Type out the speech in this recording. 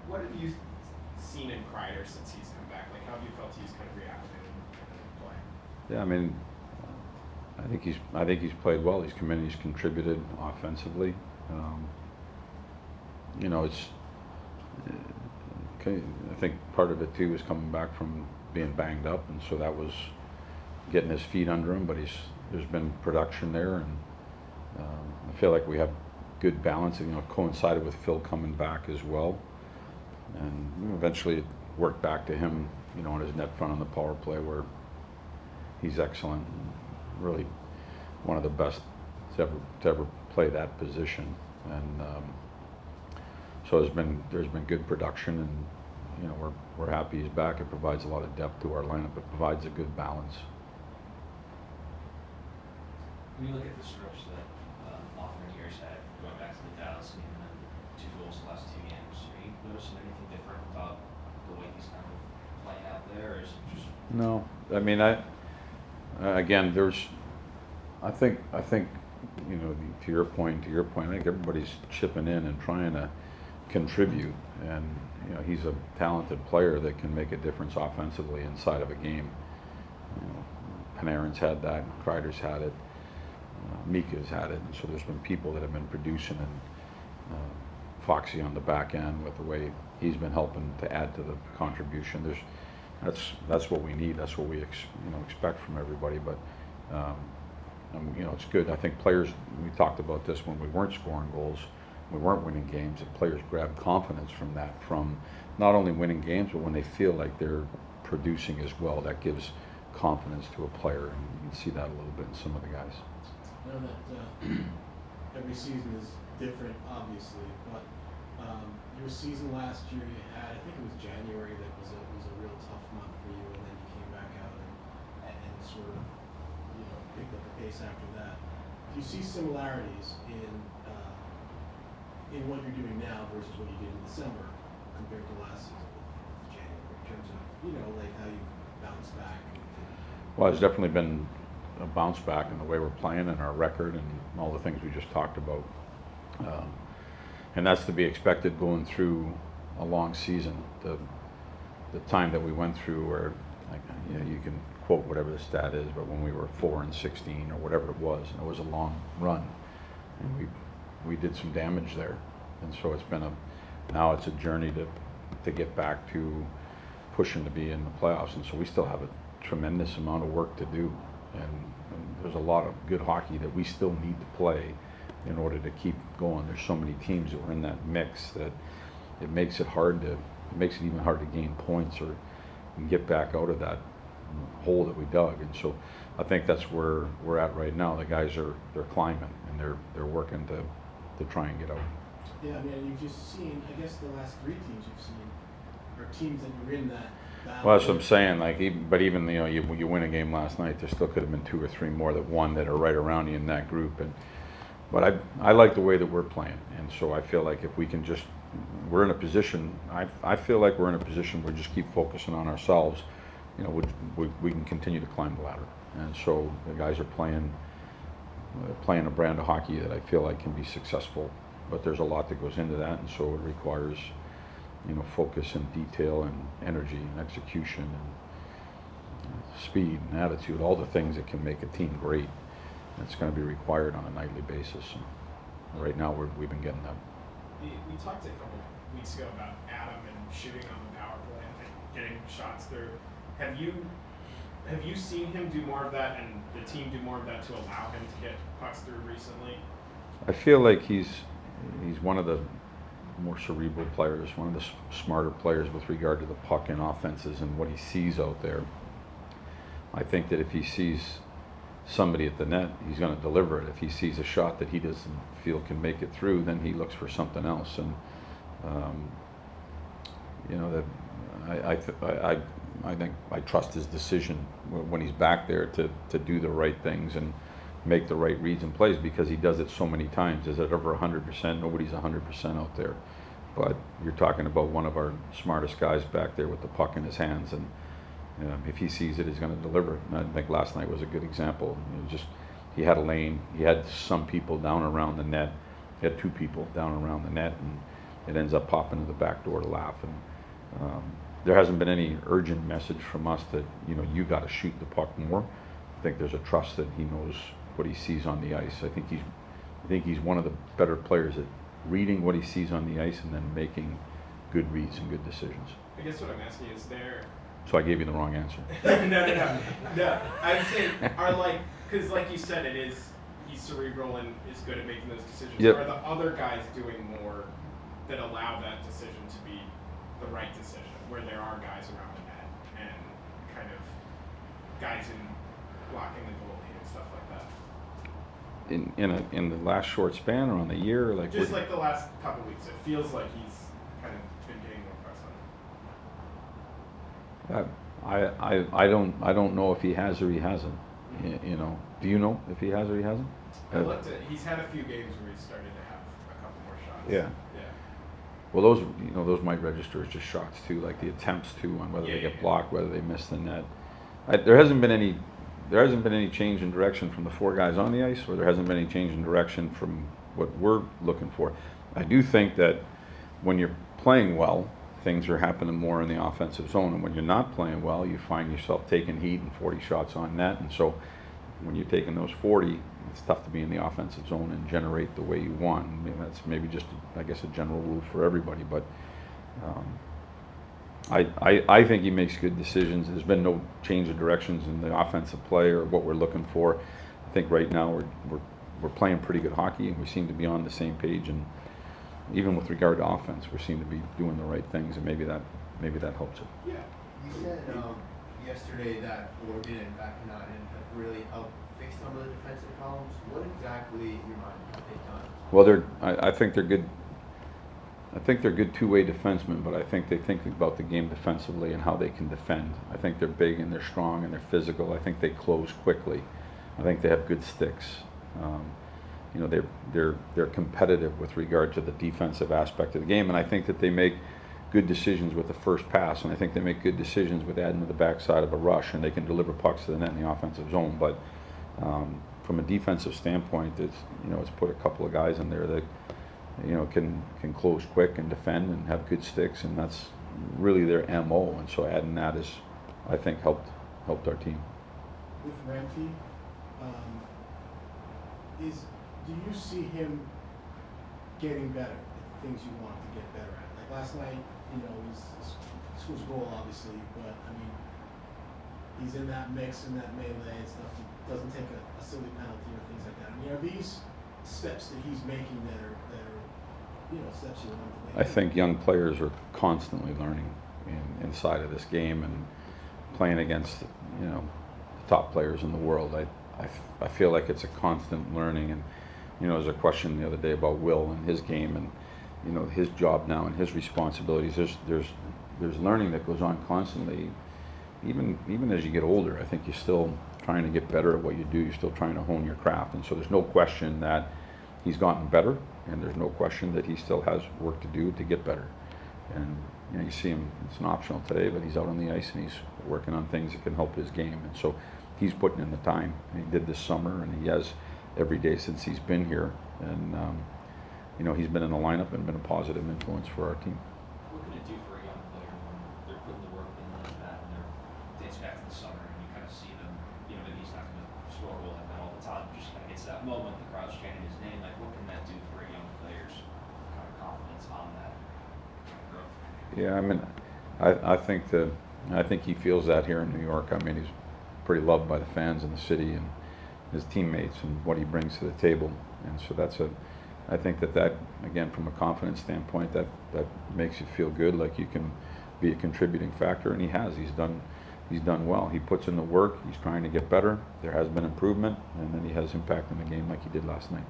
What have you seen in Kreider since he's come back? Like, how have you felt he's kind of reacted in play? Yeah, I mean, I think he's played well. He's come in, he's contributed offensively. You know, it's okay. I think part of it too is coming back from being banged up, and so that was getting his feet under him. But there's been production there, and I feel like we have good balance. You know, coincided with Phil coming back as well, and eventually it worked back to him. You know, on his net front on the power play where he's excellent. Really, one of the best to ever play that position, and so there's been good production, and you know we're happy he's back. It provides a lot of depth to our lineup. It provides a good balance. When you look at the stretch that NYR's had, going back to the Dallas game and then 2 goals the last 2 games, are you noticing anything different about the way he's kind of playing out there, or is it just? No, I mean again, I think you know, to your point, I think everybody's chipping in and trying to contribute, and you know he's a talented player that can make a difference offensively inside of a game. You know, Panarin's had that, Kreider's had it, Mika's had it, and so there's been people that have been producing, and Foxy on the back end with the way he's been helping to add to the contribution. That's what we need. That's what we expect from everybody. But you know, it's good. I think players. We talked about this when we weren't scoring goals, we weren't winning games, and players grab confidence from that. From not only winning games, but when they feel like they're producing as well, that gives confidence to a player, and you can see that a little bit in some of the guys. I know that every season is different, obviously, but your season last year, you had, I think it was January, that was a real tough month for you, and then you came back out and sort of, you know, picked up the pace after that. Do you see similarities in what you're doing now versus what you did in December compared to last season with January, in terms of, you know, like how you bounced back? Well, there's definitely been a bounce back in the way we're playing and our record and all the things we just talked about. And that's to be expected going through a long season. The time that we went through where, like, you know, you can quote whatever the stat is, but when we were 4-16 or whatever it was a long run, and we did some damage there. And so now it's a journey to get back to pushing to be in the playoffs. And so we still have a tremendous amount of work to do, and there's a lot of good hockey that we still need to play in order to keep going. There's so many teams that were in that mix that it makes it even hard to gain points or get back out of that hole that we dug. And so I think that's where we're at right now. The guys they're climbing, and they're working to try and get out. Yeah, I mean, you've just seen, I guess the last 3 teams you've seen are teams that you're in that battle. Well, that's what I'm saying. Like, even you know, you win a game last night, there still could have been 2 or 3 more that won that are right around you in that group. But I like the way that we're playing, and so I feel like if we can we're in a position. I feel like we're in a position where we just keep focusing on ourselves. You know, we can continue to climb the ladder, and so the guys are playing a brand of hockey that I feel like can be successful. But there's a lot that goes into that, and so it requires, you know, focus and detail and energy and execution and speed and attitude, all the things that can make a team great. It's going to be required on a nightly basis. And right now we've been getting that. We talked a couple weeks ago about Adam and shooting on the power play and getting shots through. Have you seen him do more of that, and the team do more of that to allow him to get pucks through recently? I feel like he's one of the more cerebral players, one of the smarter players with regard to the puck and offenses and what he sees out there. I think that if he sees somebody at the net, he's going to deliver it. If he sees a shot that he doesn't feel can make it through, then he looks for something else. And you know, that I think I trust his decision when he's back there to do the right things and make the right reads and plays, because he does it so many times. Is it ever 100%? Nobody's 100% out there. But you're talking about one of our smartest guys back there with the puck in his hands, and if he sees it, he's going to deliver it. And I think last night was a good example. He had a lane. He had some people down around the net. He had 2 people down around the net, and it ends up popping to the back door to laugh. And there hasn't been any urgent message from us that, you got to shoot the puck more. I think there's a trust that he knows what he sees on the ice. I think he's one of the better players at reading what he sees on the ice and then making good reads and good decisions. I guess what I'm asking is there. So I gave you the wrong answer. No. I'd say because like you said, he's cerebral and is good at making those decisions. Yep. Are the other guys doing more that allow that decision to be the right decision, where there are guys around the net and kind of guys in blocking the goalie and stuff like that? In the last short span or on the year, like Just like the last couple weeks, it feels like he's kind of been getting more press on it. I don't know if he has or he hasn't. Do you know if he has or he hasn't? I looked at. He's had a few games where he's started to have a couple more shots. Yeah. Well, those might register as just shots too, like the attempts too, on whether they get blocked, whether they miss the net. There hasn't been any change in direction from the four guys on the ice, or there hasn't been any change in direction from what we're looking for. I do think that when you're playing well, things are happening more in the offensive zone, and when you're not playing well, you find yourself taking heat and 40 shots on net, and so when you're taking those 40, it's tough to be in the offensive zone and generate the way you want. I mean, that's maybe just, I guess, a general rule for everybody, but I think he makes good decisions. There's been no change of directions in the offensive play or what we're looking for. I think right now we're playing pretty good hockey, and we seem to be on the same page, and even with regard to offense, we seem to be doing the right things, and maybe that helps it. Yeah. You said yesterday that Morgan and Vakanainen have really helped fix some of the defensive problems. What exactly, in your mind, have they done? Well, I think they're good. I think they're good two-way defensemen, but I think they think about the game defensively and how they can defend. I think they're big and they're strong and they're physical. I think they close quickly. I think they have good sticks. They're competitive with regard to the defensive aspect of the game, and I think that they make good decisions with the first pass, and I think they make good decisions with adding to the backside of a rush, and they can deliver pucks to the net in the offensive zone. But from a defensive standpoint, it's put a couple of guys in there that can close quick and defend and have good sticks, and that's really their MO. And so adding that is, I think, helped our team. With Rampy, do you see him getting better at the things you want him to get better at? Like last night, he scores a goal, obviously, but I mean, he's in that mix, in that melee and stuff. He doesn't take a silly penalty or things like that. I mean, are these steps that he's making that are steps you want to make? I think young players are constantly learning inside of this game and playing against the top players in the world. I feel like it's a constant learning, and there's a question the other day about Will and his game and his job now and his responsibilities. There's learning that goes on constantly. Even as you get older, I think you're still trying to get better at what you do. You're still trying to hone your craft, and so there's no question that he's gotten better, and there's no question that he still has work to do to get better. And you see him; it's not optional today, but he's out on the ice and he's working on things that can help his game. And so he's putting in the time. And he did this summer, and he has every day since he's been here. And he's been in the lineup and been a positive influence for our team. What can it do for a young player when they're putting the work in like that, and they're dates back to the summer, and you kind of see them, maybe he's not going to score a goal like that all the time, just kind of gets to that moment, the crowd's chanting his name. Like, what can that do for a young player's kind of confidence on that kind of growth? Yeah, I mean, I think he feels that here in New York. I mean, he's pretty loved by the fans in the city and his teammates and what he brings to the table. And so I think that again, from a confidence standpoint, that makes you feel good, like you can be a contributing factor, and he has. He's done well. He puts in the work. He's trying to get better. There has been improvement, and then he has impact in the game like he did last night.